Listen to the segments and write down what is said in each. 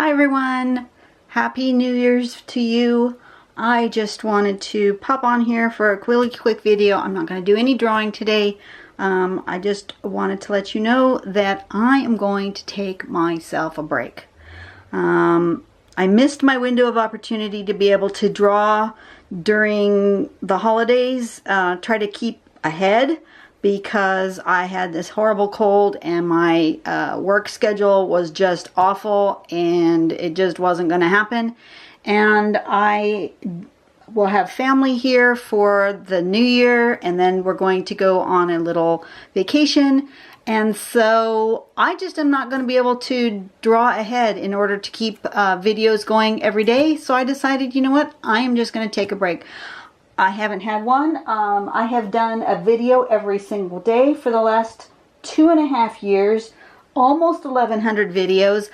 Hi everyone, Happy New Year's to you. I just wanted to pop on here for a really quick video. I'm not going to do any drawing today. I just wanted to let you know that I am going to take myself a break. I missed my window of opportunity to be able to draw during the holidays, try to keep ahead, because I had this horrible cold and my work schedule was just awful and it just wasn't going to happen. And I will have family here for the new year, and then we're going to go on a little vacation. And so I just am not going to be able to draw ahead in order to keep videos going every day. So I decided, you know what, I am just going to take a break. I haven't had one. I have done a video every single day for the last 2.5 years, almost 1,100 videos.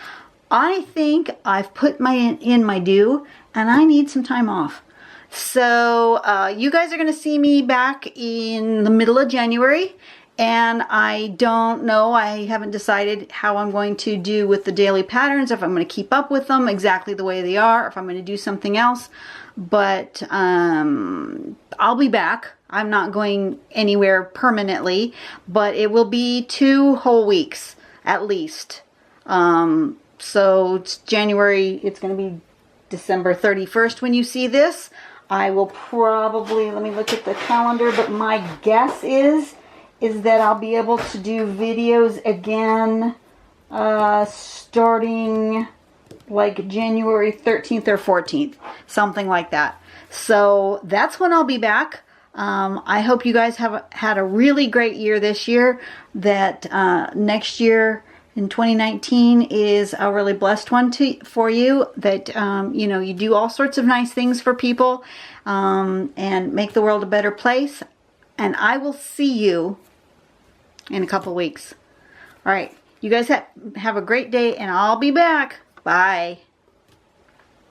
I think I've put in my due, and I need some time off. So you guys are going to see me back in the middle of January, and I don't know, I haven't decided how I'm going to do with the daily patterns, if I'm going to keep up with them exactly the way they are, if I'm going to do something else. But I'll be back. I'm not going anywhere permanently, but it will be 2 whole weeks at least. So it's January, it's going to be December 31st when you see this. I will probably, let me look at the calendar, but my guess is that I'll be able to do videos again starting like January 13th or 14th, something like that. So that's when I'll be back. I hope you guys have had a really great year this year, that next year in 2019 is a really blessed one for you, that you know, you do all sorts of nice things for people and make the world a better place. And I will see you in a couple weeks. All right, you guys have a great day, and I'll be back. Bye.